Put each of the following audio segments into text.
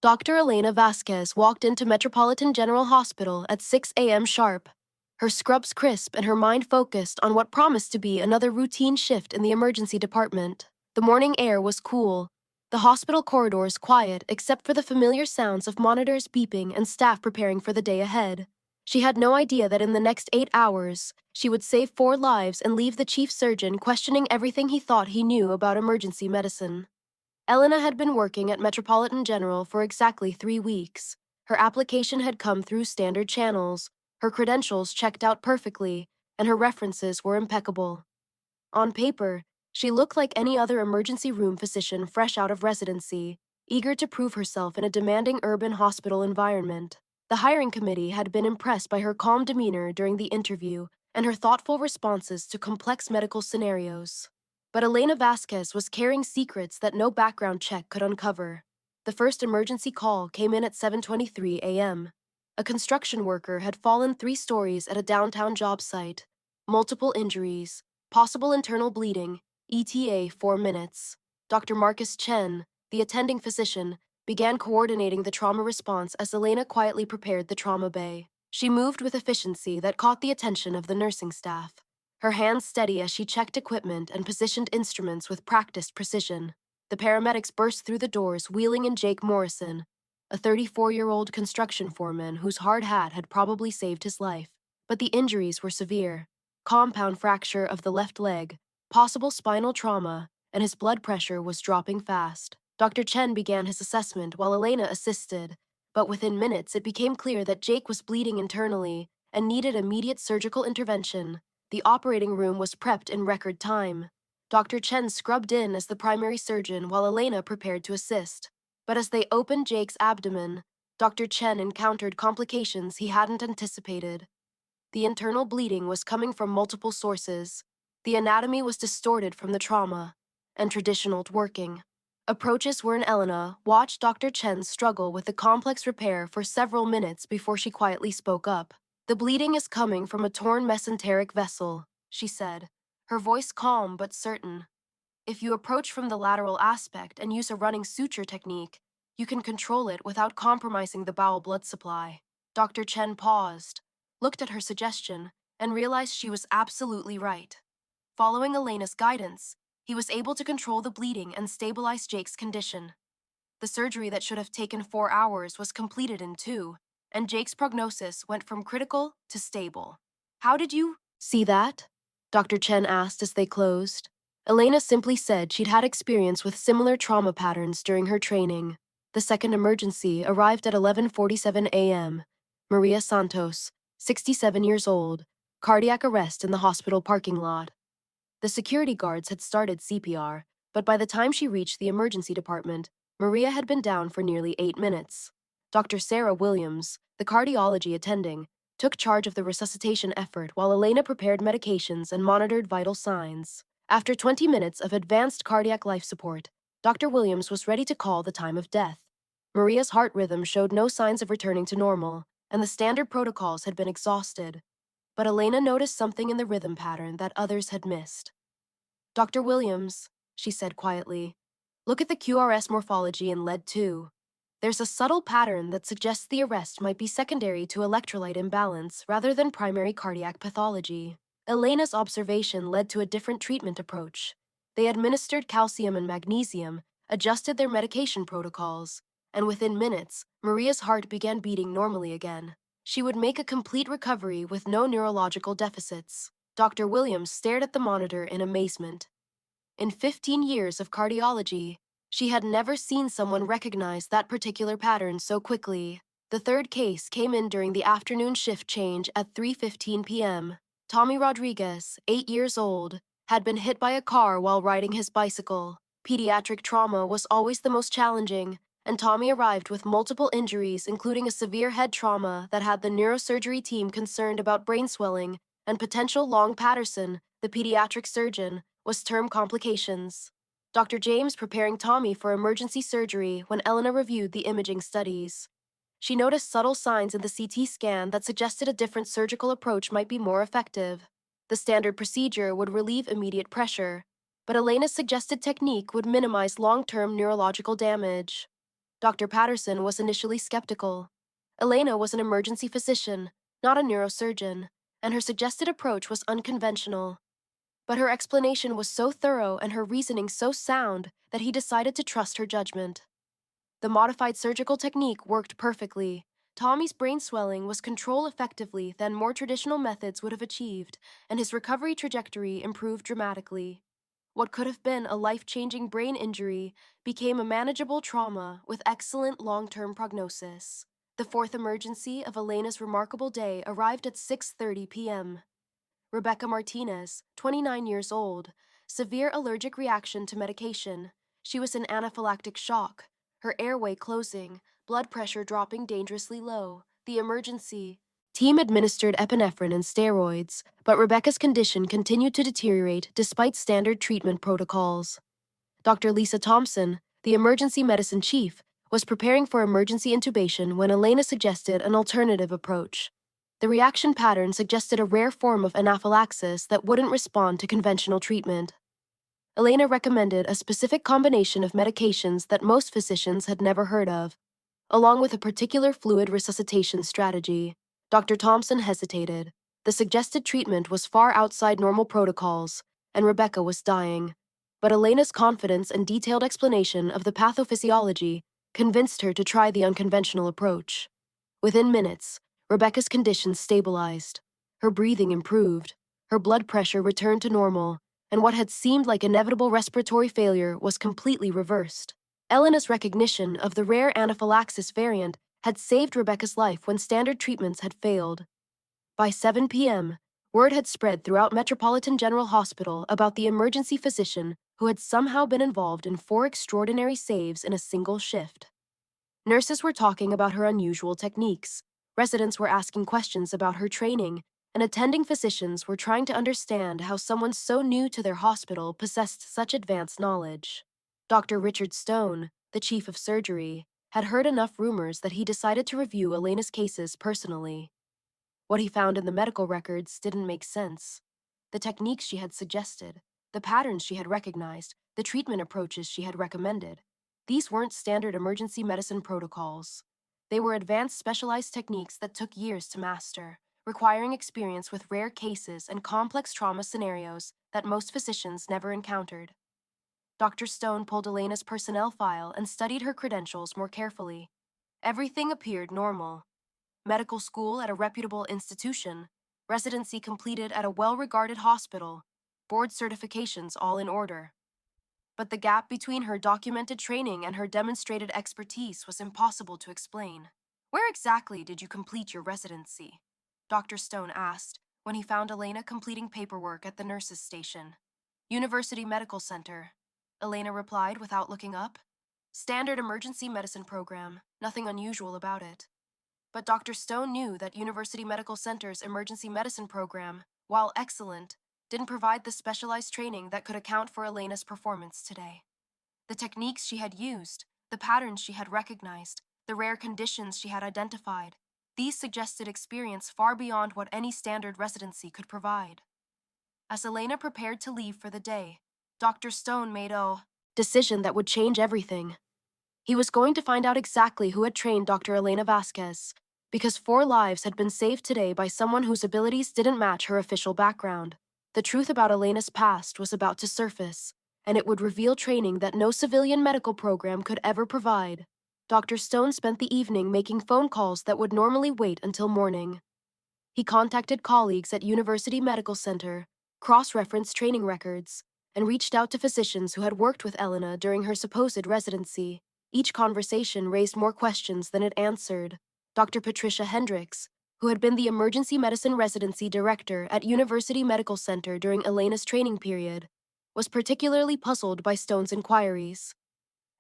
Dr. Elena Vasquez walked into Metropolitan General Hospital at 6 a.m. sharp, her scrubs crisp and her mind focused on what promised to be another routine shift in the emergency department. The morning air was cool, the hospital corridors quiet except for the familiar sounds of monitors beeping and staff preparing for the day ahead. She had no idea that in the next 8 hours, she would save 4 lives and leave the chief surgeon questioning everything he thought he knew about emergency medicine. Elena had been working at Metropolitan General for exactly 3 weeks. Her application had come through standard channels, her credentials checked out perfectly, and her references were impeccable. On paper, she looked like any other emergency room physician fresh out of residency, eager to prove herself in a demanding urban hospital environment. The hiring committee had been impressed by her calm demeanor during the interview and her thoughtful responses to complex medical scenarios. But Elena Vasquez was carrying secrets that no background check could uncover. The first emergency call came in at 7:23 a.m. A construction worker had fallen 3 stories at a downtown job site. Multiple injuries, possible internal bleeding, ETA 4 minutes. Dr. Marcus Chen, the attending physician, began coordinating the trauma response as Elena quietly prepared the trauma bay. She moved with efficiency that caught the attention of the nursing staff, her hands steady as she checked equipment and positioned instruments with practiced precision. The paramedics burst through the doors, wheeling in Jake Morrison, a 34-year-old construction foreman whose hard hat had probably saved his life. But the injuries were severe: compound fracture of the left leg, possible spinal trauma, and his blood pressure was dropping fast. Dr. Chen began his assessment while Elena assisted, but within minutes it became clear that Jake was bleeding internally and needed immediate surgical intervention. The operating room was prepped in record time. Dr. Chen scrubbed in as the primary surgeon while Elena prepared to assist. But as they opened Jake's abdomen, Dr. Chen encountered complications he hadn't anticipated. The internal bleeding was coming from multiple sources. The anatomy was distorted from the trauma, and traditional working. Approaches were in Elena watched Dr. Chen struggle with the complex repair for several minutes before she quietly spoke up. "The bleeding is coming from a torn mesenteric vessel," she said, her voice calm but certain. "If you approach from the lateral aspect and use a running suture technique, you can control it without compromising the bowel blood supply." Dr. Chen paused, looked at her suggestion, and realized she was absolutely right. Following Elena's guidance, he was able to control the bleeding and stabilize Jake's condition. The surgery that should have taken 4 hours was completed in 2, and Jake's prognosis went from critical to stable. "How did you see that?" Dr. Chen asked as they closed. Elena simply said she'd had experience with similar trauma patterns during her training. The second emergency arrived at 11:47 a.m. Maria Santos, 67 years old, cardiac arrest in the hospital parking lot. The security guards had started CPR, but by the time she reached the emergency department, Maria had been down for nearly 8 minutes. Dr. Sarah Williams, the cardiology attending, took charge of the resuscitation effort while Elena prepared medications and monitored vital signs. After 20 minutes of advanced cardiac life support, Dr. Williams was ready to call the time of death. Maria's heart rhythm showed no signs of returning to normal, and the standard protocols had been exhausted. But Elena noticed something in the rhythm pattern that others had missed. "Dr. Williams," she said quietly, "look at the QRS morphology in lead 2. There's a subtle pattern that suggests the arrest might be secondary to electrolyte imbalance rather than primary cardiac pathology." Elena's observation led to a different treatment approach. They administered calcium and magnesium, adjusted their medication protocols, and within minutes, Maria's heart began beating normally again. She would make a complete recovery with no neurological deficits. Dr. Williams stared at the monitor in amazement. In 15 years of cardiology, she had never seen someone recognize that particular pattern so quickly. The third case came in during the afternoon shift change at 3:15 p.m. Tommy Rodriguez, 8 years old, had been hit by a car while riding his bicycle. Pediatric trauma was always the most challenging, and Tommy arrived with multiple injuries, including a severe head trauma that had the neurosurgery team concerned about brain swelling and potential Long Patterson, the pediatric surgeon, was term complications. Dr. James preparing Tommy for emergency surgery when Elena reviewed the imaging studies. She noticed subtle signs in the CT scan that suggested a different surgical approach might be more effective. The standard procedure would relieve immediate pressure, but Elena's suggested technique would minimize long-term neurological damage. Dr. Patterson was initially skeptical. Elena was an emergency physician, not a neurosurgeon, and her suggested approach was unconventional. But her explanation was so thorough and her reasoning so sound that he decided to trust her judgment. The modified surgical technique worked perfectly. Tommy's brain swelling was controlled effectively than more traditional methods would have achieved, and his recovery trajectory improved dramatically. What could have been a life-changing brain injury became a manageable trauma with excellent long-term prognosis. The fourth emergency of Elena's remarkable day arrived at 6:30 p.m. Rebecca Martinez, 29 years old, severe allergic reaction to medication. She was in anaphylactic shock, her airway closing, blood pressure dropping dangerously low. The emergency team administered epinephrine and steroids, but Rebecca's condition continued to deteriorate despite standard treatment protocols. Dr. Lisa Thompson, the emergency medicine chief, was preparing for emergency intubation when Elena suggested an alternative approach. The reaction pattern suggested a rare form of anaphylaxis that wouldn't respond to conventional treatment. Elena recommended a specific combination of medications that most physicians had never heard of, along with a particular fluid resuscitation strategy. Dr. Thompson hesitated. The suggested treatment was far outside normal protocols, and Rebecca was dying. But Elena's confidence and detailed explanation of the pathophysiology convinced her to try the unconventional approach. Within minutes, Rebecca's condition stabilized. Her breathing improved, her blood pressure returned to normal, and what had seemed like inevitable respiratory failure was completely reversed. Elena's recognition of the rare anaphylaxis variant had saved Rebecca's life when standard treatments had failed. By 7 p.m., word had spread throughout Metropolitan General Hospital about the emergency physician who had somehow been involved in 4 extraordinary saves in a single shift. Nurses were talking about her unusual techniques, residents were asking questions about her training, and attending physicians were trying to understand how someone so new to their hospital possessed such advanced knowledge. Dr. Richard Stone, the chief of surgery, had heard enough rumors that he decided to review Elena's cases personally. What he found in the medical records didn't make sense. The techniques she had suggested, the patterns she had recognized, the treatment approaches she had recommended. These weren't standard emergency medicine protocols. They were advanced specialized techniques that took years to master, requiring experience with rare cases and complex trauma scenarios that most physicians never encountered. Dr. Stone pulled Elena's personnel file and studied her credentials more carefully. Everything appeared normal. Medical school at a reputable institution, residency completed at a well-regarded hospital, board certifications all in order. But the gap between her documented training and her demonstrated expertise was impossible to explain. "Where exactly did you complete your residency?" Dr. Stone asked when he found Elena completing paperwork at the nurses' station. "University Medical Center," Elena replied without looking up. "Standard emergency medicine program, nothing unusual about it." But Dr. Stone knew that University Medical Center's emergency medicine program, while excellent, didn't provide the specialized training that could account for Elena's performance today. The techniques she had used, the patterns she had recognized, the rare conditions she had identified, these suggested experience far beyond what any standard residency could provide. As Elena prepared to leave for the day, Dr. Stone made a decision that would change everything. He was going to find out exactly who had trained Dr. Elena Vasquez, because 4 lives had been saved today by someone whose abilities didn't match her official background. The truth about Elena's past was about to surface, and it would reveal training that no civilian medical program could ever provide. Dr. Stone spent the evening making phone calls that would normally wait until morning. He contacted colleagues at University Medical Center, cross-referenced training records, and reached out to physicians who had worked with Elena during her supposed residency. Each conversation raised more questions than it answered. Dr. Patricia Hendricks, who had been the emergency medicine residency director at University Medical Center during Elena's training period, was particularly puzzled by Stone's inquiries.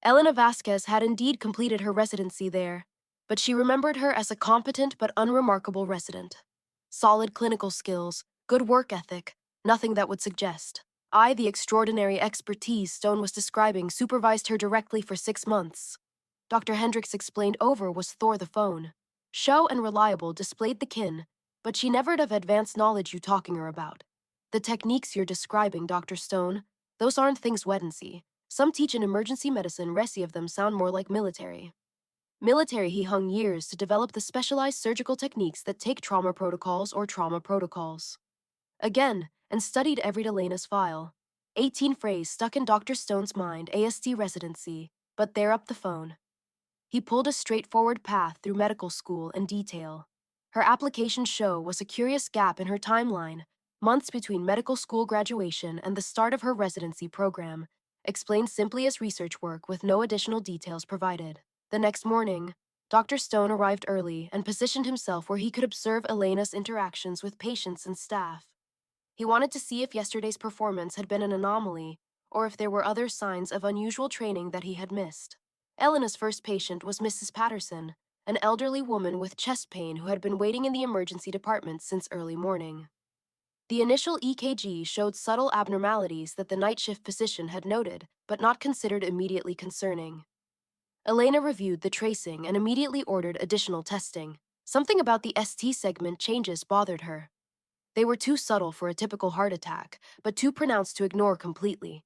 Elena Vasquez had indeed completed her residency there, but she remembered her as a competent but unremarkable resident. Solid clinical skills, good work ethic, nothing that would suggest the extraordinary expertise Stone was describing supervised her directly for 6 months. Dr. Hendricks explained over was Thor the phone. Show and reliable displayed the kin, but she never'd have advanced knowledge you talking her about. The techniques you're describing, Dr. Stone, those aren't things we'd see. Some teach in emergency medicine, resi of them sound more like military. Military, he hung years to develop the specialized surgical techniques that take trauma protocols. Again, and studied every Elena's file. 18 phrase stuck in Dr. Stone's mind, ASD residency, but there up the phone. He pulled a straightforward path through medical school in detail. Her application show was a curious gap in her timeline, months between medical school graduation and the start of her residency program, explained simply as research work with no additional details provided. The next morning, Dr. Stone arrived early and positioned himself where he could observe Elena's interactions with patients and staff. He wanted to see if yesterday's performance had been an anomaly, or if there were other signs of unusual training that he had missed. Elena's first patient was Mrs. Patterson, an elderly woman with chest pain who had been waiting in the emergency department since early morning. The initial EKG showed subtle abnormalities that the night shift physician had noted, but not considered immediately concerning. Elena reviewed the tracing and immediately ordered additional testing. Something about the ST segment changes bothered her. They were too subtle for a typical heart attack, but too pronounced to ignore completely.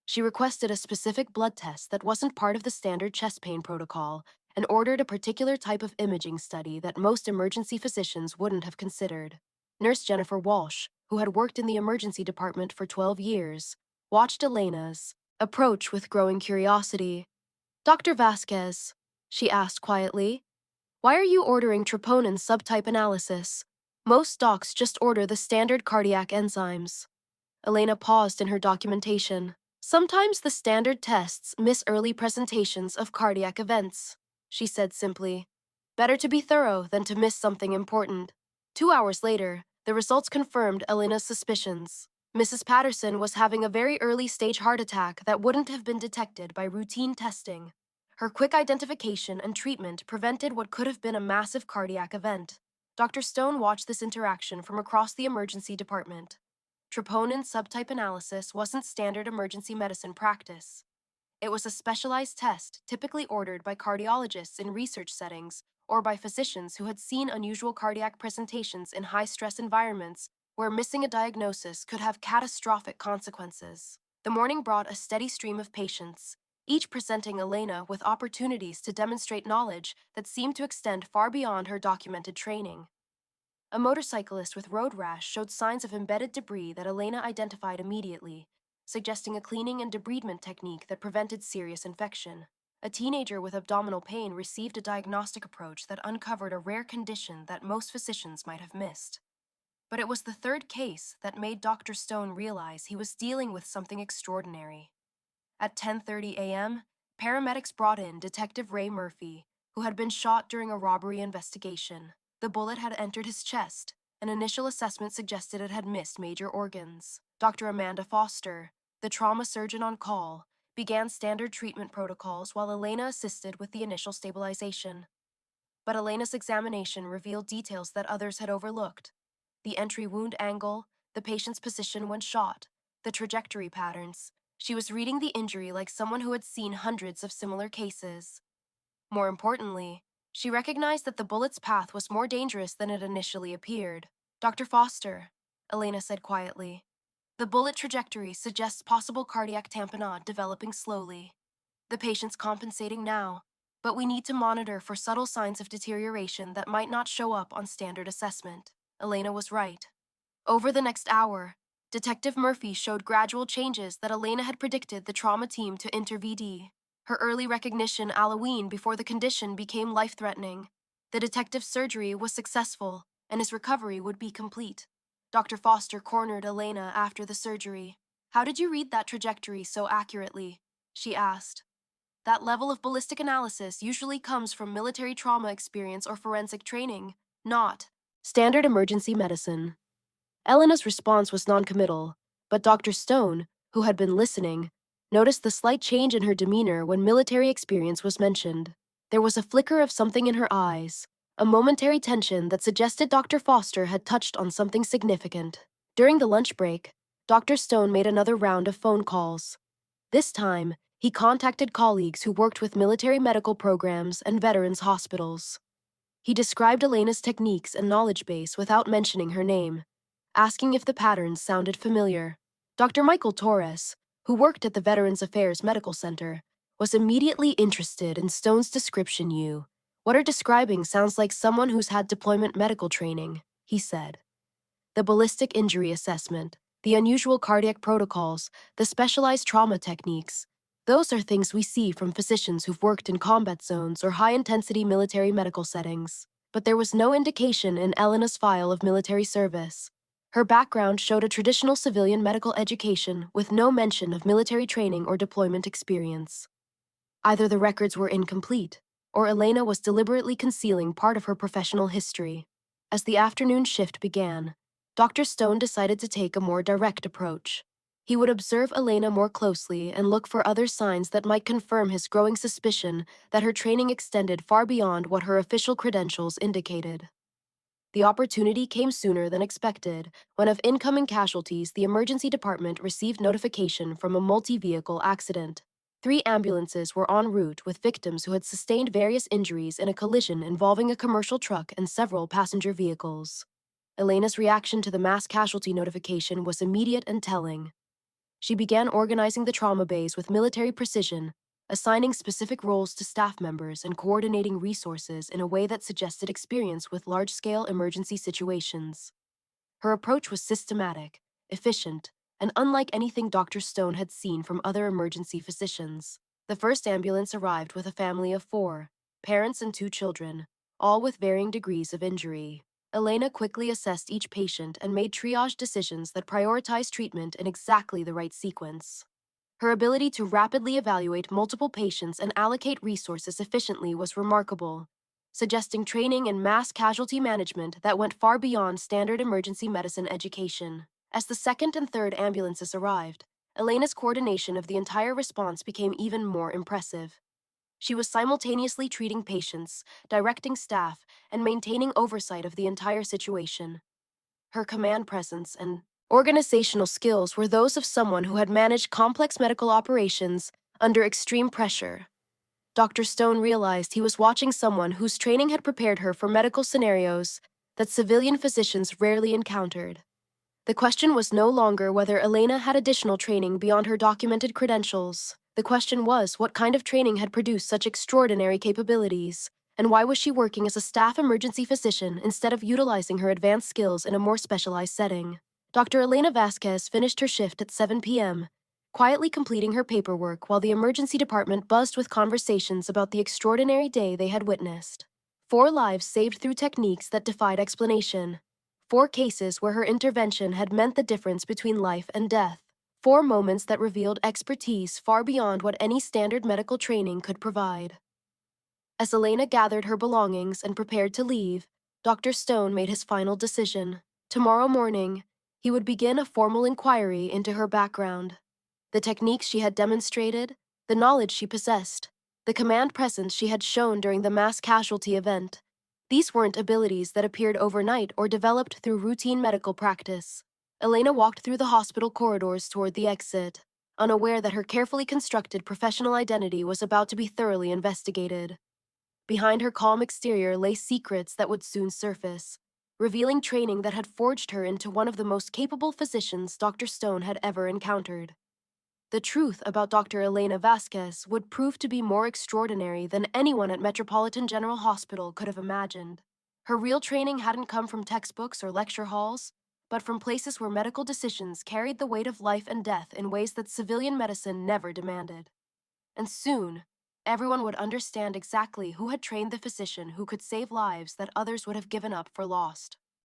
She requested a specific blood test that wasn't part of the standard chest pain protocol and ordered a particular type of imaging study that most emergency physicians wouldn't have considered. Nurse Jennifer Walsh, who had worked in the emergency department for 12 years, watched Elena's approach with growing curiosity. "Dr. Vasquez," she asked quietly, "why are you ordering troponin subtype analysis? Most docs just order the standard cardiac enzymes." Elena paused in her documentation. "Sometimes the standard tests miss early presentations of cardiac events," she said simply. "Better to be thorough than to miss something important." 2 hours later, the results confirmed Elena's suspicions. Mrs. Patterson was having a very early stage heart attack that wouldn't have been detected by routine testing. Her quick identification and treatment prevented what could have been a massive cardiac event. Dr. Stone watched this interaction from across the emergency department. Troponin subtype analysis wasn't standard emergency medicine practice. It was a specialized test typically ordered by cardiologists in research settings or by physicians who had seen unusual cardiac presentations in high-stress environments where missing a diagnosis could have catastrophic consequences. The morning brought a steady stream of patients, each presenting Elena with opportunities to demonstrate knowledge that seemed to extend far beyond her documented training. A motorcyclist with road rash showed signs of embedded debris that Elena identified immediately, suggesting a cleaning and debridement technique that prevented serious infection. A teenager with abdominal pain received a diagnostic approach that uncovered a rare condition that most physicians might have missed. But it was the third case that made Dr. Stone realize he was dealing with something extraordinary. At 10:30 a.m., paramedics brought in Detective Ray Murphy, who had been shot during a robbery investigation. The bullet had entered his chest. An initial assessment suggested it had missed major organs. Dr. Amanda Foster, the trauma surgeon on call, began standard treatment protocols while Elena assisted with the initial stabilization. But Elena's examination revealed details that others had overlooked: the entry wound angle, the patient's position when shot, the trajectory patterns. She was reading the injury like someone who had seen hundreds of similar cases. More importantly, she recognized that the bullet's path was more dangerous than it initially appeared. "Dr. Foster," Elena said quietly, "the bullet trajectory suggests possible cardiac tamponade developing slowly. The patient's compensating now, but we need to monitor for subtle signs of deterioration that might not show up on standard assessment." Elena was right. Over the next hour, Detective Murphy showed gradual changes that Elena had predicted the trauma team to intervene. Her early recognition Halloween before the condition became life-threatening. The detective's surgery was successful, and his recovery would be complete. Dr. Foster cornered Elena after the surgery. "How did you read that trajectory so accurately?" she asked. "That level of ballistic analysis usually comes from military trauma experience or forensic training, not standard emergency medicine." Elena's response was noncommittal, but Dr. Stone, who had been listening, noticed the slight change in her demeanor when military experience was mentioned. There was a flicker of something in her eyes, a momentary tension that suggested Dr. Foster had touched on something significant. During the lunch break, Dr. Stone made another round of phone calls. This time, he contacted colleagues who worked with military medical programs and veterans hospitals. He described Elena's techniques and knowledge base without mentioning her name, asking if the patterns sounded familiar. Dr. Michael Torres, who worked at the Veterans Affairs Medical Center, was immediately interested in Stone's description. What are describing sounds like someone who's had deployment medical training, he said. The ballistic injury assessment, the unusual cardiac protocols, the specialized trauma techniques. Those are things we see from physicians who've worked in combat zones or high-intensity military medical settings. But there was no indication in Elena's file of military service. Her background showed a traditional civilian medical education with no mention of military training or deployment experience. Either the records were incomplete, or Elena was deliberately concealing part of her professional history. As the afternoon shift began, Dr. Stone decided to take a more direct approach. He would observe Elena more closely and look for other signs that might confirm his growing suspicion that her training extended far beyond what her official credentials indicated. The opportunity came sooner than expected, when of incoming casualties the emergency department received notification from a multi-vehicle accident. 3 ambulances were en route with victims who had sustained various injuries in a collision involving a commercial truck and several passenger vehicles. Elena's reaction to the mass casualty notification was immediate and telling. She began organizing the trauma bays with military precision, assigning specific roles to staff members and coordinating resources in a way that suggested experience with large-scale emergency situations. Her approach was systematic, efficient, and unlike anything Dr. Stone had seen from other emergency physicians. The first ambulance arrived with a family of 4, parents and 2 children, all with varying degrees of injury. Elena quickly assessed each patient and made triage decisions that prioritized treatment in exactly the right sequence. Her ability to rapidly evaluate multiple patients and allocate resources efficiently was remarkable, suggesting training in mass casualty management that went far beyond standard emergency medicine education. As the second and third ambulances arrived, Elena's coordination of the entire response became even more impressive. She was simultaneously treating patients, directing staff, and maintaining oversight of the entire situation. Her command presence and organizational skills were those of someone who had managed complex medical operations under extreme pressure. Dr. Stone realized he was watching someone whose training had prepared her for medical scenarios that civilian physicians rarely encountered. The question was no longer whether Elena had additional training beyond her documented credentials. The question was what kind of training had produced such extraordinary capabilities, and why was she working as a staff emergency physician instead of utilizing her advanced skills in a more specialized setting. Dr. Elena Vasquez finished her shift at 7 p.m., quietly completing her paperwork while the emergency department buzzed with conversations about the extraordinary day they had witnessed. 4 lives saved through techniques that defied explanation. 4 cases where her intervention had meant the difference between life and death. 4 moments that revealed expertise far beyond what any standard medical training could provide. As Elena gathered her belongings and prepared to leave, Dr. Stone made his final decision. Tomorrow morning, he would begin a formal inquiry into her background. The techniques she had demonstrated, the knowledge she possessed, the command presence she had shown during the mass casualty event. These weren't abilities that appeared overnight or developed through routine medical practice. Elena walked through the hospital corridors toward the exit, unaware that her carefully constructed professional identity was about to be thoroughly investigated. Behind her calm exterior lay secrets that would soon surface, revealing training that had forged her into one of the most capable physicians Dr. Stone had ever encountered. The truth about Dr. Elena Vasquez would prove to be more extraordinary than anyone at Metropolitan General Hospital could have imagined. Her real training hadn't come from textbooks or lecture halls, but from places where medical decisions carried the weight of life and death in ways that civilian medicine never demanded. And soon, everyone would understand exactly who had trained the physician who could save lives that others would have given up for lost.